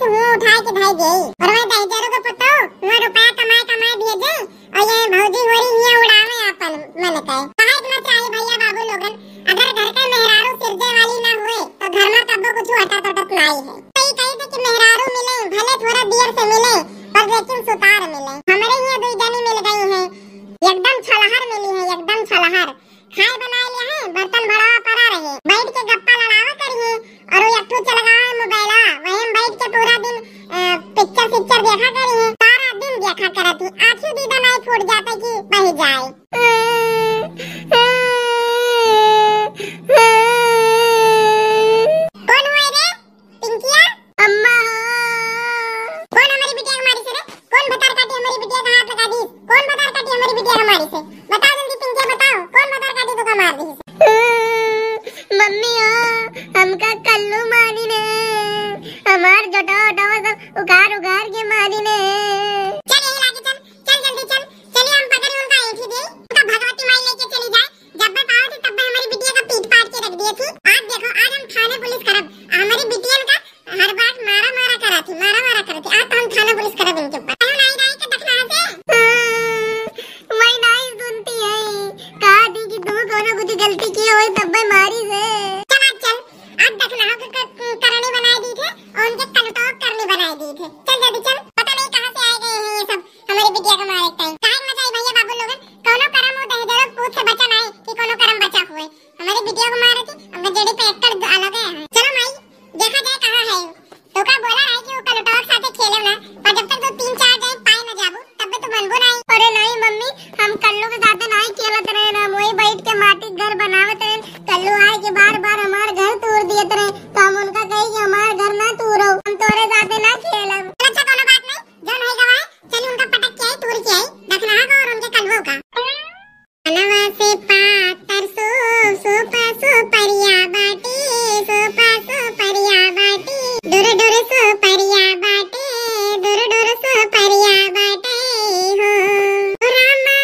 से हुआ उठा के भाई गई और मैं दहेजरों को पता हो हुआ रुपया कमाए कमाए भेजे और ये भौजी हो रही है उड़ावे अपन मन कहे काहे इतना चाहिए भैया बाबू लोगन। अगर घर के मेहरारू सिरजे वाली ना हुए तो घर में कब्बो कुछ हटा तटत नहीं है। कई कही थे कि मेहरारू मिले भले थोड़ा देर से मिले पर लेकिन सुतार मिले। हमारे यहाँ दो जनी मिल गई है एकदम छलहर मिली है एकदम छलहर। खाए बनाए ले है बर्तन भरा पड़ा रहे बैठ के गप्पा लड़ावा करिए और वो एकठो चलगावे मोबाइल वहीं बैठ के पूरा दिन पिक्चर देखा करिए सारा दिन देखा करती आँखी दीदा नहीं फूट जाता कि बह जाए। कौन हुआ रे पिंकिया? अम्मा कौन हमारी बिटिया हमारी से रे? कौन बतार काटी हमारी बिटिया का हाथ लगा दी? कौन बतार काटी हमारी बिटिया हमारी से? बताओ जल्दी पिंकिया बताओ कौन बतार काटी तो का मार दी? मम्मी हमका कल्लू मारी ने हमार जटा सब उगार उगार के मारी ने। चल यही लाके चल जल्दी चल चलिए हम पकड़े उनका एक ही दे उनका भगवती माई लेके चली जाए। जब मैं पाओ थी तब मैं हमारी बिटिया का पीट पाट के रख दिए थी। आज देखो आज हम थाने पुलिस करब हमारी बिटिया का हर बार मारा करा थी आज तो हम थाना पुलिस करब इनके ऊपर। नहीं नहीं के देखना से मैं नहीं सुनती है कहा दी कि तुम कोनो कुछ गलती की हो तब मैं मारी से। चल आज देखना हो करनी बनाई दी थे और उनके कलटॉक करनी बनाई दी थे। चल जल्दी चल पता नहीं कहां से आए गए हैं ये सब हमारी बिटिया को मारे टाइम काहे मचाई भैया बाबू लोगन कोनो करम हो दहेजरो पूछ से बचा नहीं कि कोनो करम बचा हुए हमारी बिटिया को मारे थी अब जेडी पे एकड़ अलग है। चलो माई देखा जाए कहां है तो का बोला है कि वो कलटॉक साथे खेले ना पर जब तक तो 3-4 जाए पाए ना जाबू तब तो बनबो नहीं। अरे नहीं मम्मी हम कल्लू के साथ नहीं खेलत रहे ना वही बैठ के माटी घर बनावत रहे कल्लू आए के बार-बार हमार घर तोड़ दिए थे तो हम उनका कही कि हमार घर ना तोड़ो हम तोरे साथ ना खेलब। अच्छा कोनो बात नहीं जो नहीं गवाए चल उनका पटक के आई तोड़ के आई देखना है और उनके कल्लू का अनवा से पातर सो परिया बाटी परिया बाटी दूर दूर सो परिया बाटी दूर दूर सो परिया बाटी हो रामा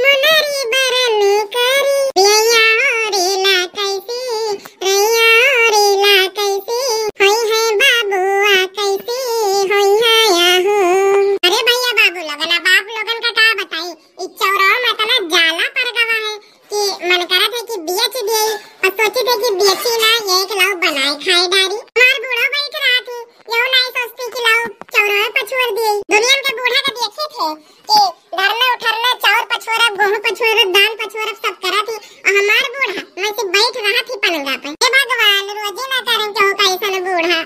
मुनरी बरने करी रैया औरेला कैसी होई है बाबुआ कैसी होई है याहू। अरे भैया बाबू लोगन का का बताई इस चौराहा में तना जाला पर गवा है कि मन करा था कि बेच दे और सोचे थे कि बेची ना एक लाओ बनाए खाए डारी हमार बूढ़ा बैठ रहा थी यो नहीं सोचती कि लाओ चौराहे पर छोड़ दिए। दुनिया के बूढ़ा का देखे थे कि धरना उठरना चाउर पछोरा गेहूं पछोरा दाल पछोरा सब करा थी और हमार बूढ़ा मैं से बैठ रहा थी पलंगा पे। हे भगवान रोजे ना करें क्यों कैसा बूढ़ा।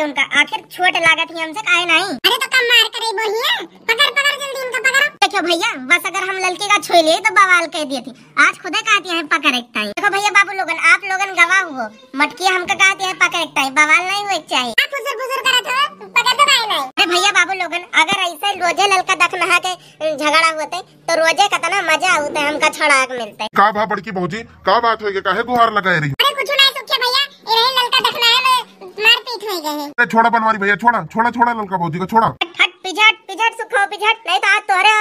उनका आखिर छोट लागत ही हमसे काहे नहीं। अरे तो कम मार करे बोहिया पकड़ जल्दी उनका पकड़ो। देखो भैया बस अगर हम लड़की का छोड़ लिए तो बवाल कह दिए थी आज खुदे कहती है पकड़ एक टाइम। देखो भैया बाबू लोगन आप लोगन गवाह हुआ मटकी हमका कहती है पकड़ एक टाइम बवाल नहीं हुए चाहिए। आप फुसर करत हो पकड़ तो काहे नहीं। अरे भैया बाबू लोगन अगर ऐसे रोजे लड़का दख नहा के झगड़ा होते तो रोजे कितना मजा होता है हमका छड़ा मिलता है। का भा बड़की भौजी का बात होगी काहे गुहार लगाए रही। अरे कुछ नहीं सुखे भैया ये लड़का दख नहा में मारपीट हो गए है। छोड़ा बनवारी भैया छोड़ा लड़का भौजी को छोड़ा। हट पिझट सुखो पिझट नहीं तो आज तोरे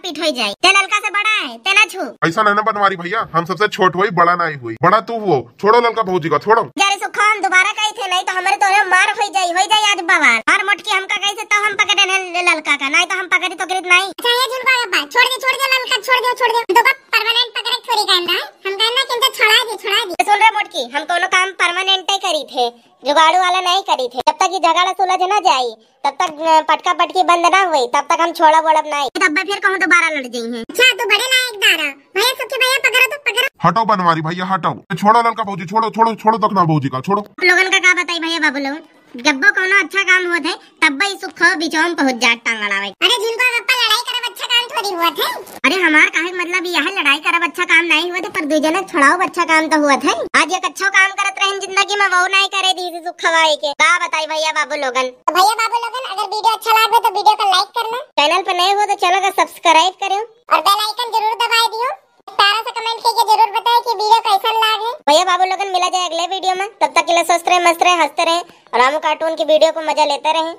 पीट हो जाए। ते ललका से बड़ा है, ते ना छू। ऐसा नहीं ना बनवारी भैया, हम सबसे छोट हुई, बड़ा नहीं हुई। बड़ा तू हो, छोड़ो ललका भौजी का, छोड़ो। यारे सुखा हम दोबारा कही थे, नहीं तो हमारे तो मार हो जाई आज बवाल। मार मोटकी हमका कैसे तो हम पकड़े न ललका का, नहीं तो हम पकड़ी तो करीत नहीं। अच्छा ये झुलका बाबा छोड़ दे ललका, छोड़ दे तो का परमानेंट पकड़े थोड़ी करना है। हम कहना कि इनसे छोड़ा दे। सुन रहे मोटकी, हम कोनो काम परमानेंट ही करी थे, जुगाड़ू वाला नहीं करी थे। जब तक ये झगड़ा सुलझ न जाई तब तक पटका पटकी बंद ना हुई तब तक हम छोड़ा बोड़ब नहीं। तब फिर कहूँ दोबारा लड़ जाई हैं। अच्छा तो बड़े लायक दारा भैया, सबके भैया पकड़ो। हटो बनवारी भैया, हटो। छोड़ो ललका भौजी, छोड़ो तक ना भौजी का, छोड़ो। आप लोगन का बताई भैया बाबू लोग, जब कोनो अच्छा काम हुआ थे तब ही सुख बिचौं पहुंच जाट टांग अड़ावे। अरे झुलका बाबा लड़ाई करब अच्छा काम थोड़ी हुआ थे। अरे हमार कहे मतलब यह लड़ाई करब अच्छा काम नहीं हुआ थे, पर दो जने छुड़ाओ अच्छा काम तो हुआ थे। आज एक अच्छा काम करत रहे जिंदगी में, वो नहीं करे दी सुख खवाए के। का बताई भैया बाबू लोगन। तो भैया बाबू लोगन अगर वीडियो अच्छा लगे तो वीडियो को लाइक करना, चैनल पर नए हो तो चलो सब्सक्राइब करो और बेल आइकन जरूर दबा दियो। प्यारा सा कमेंट करके जरूर बताएं कि वीडियो कैसा लगा। भैया बाबू लोगन मिला जाए अगले वीडियो में, तब तक के लिए स्वस्थ रहे, मस्त रहे, हंसते रहे और रामू कार्टून की वीडियो को मजा लेते रहे।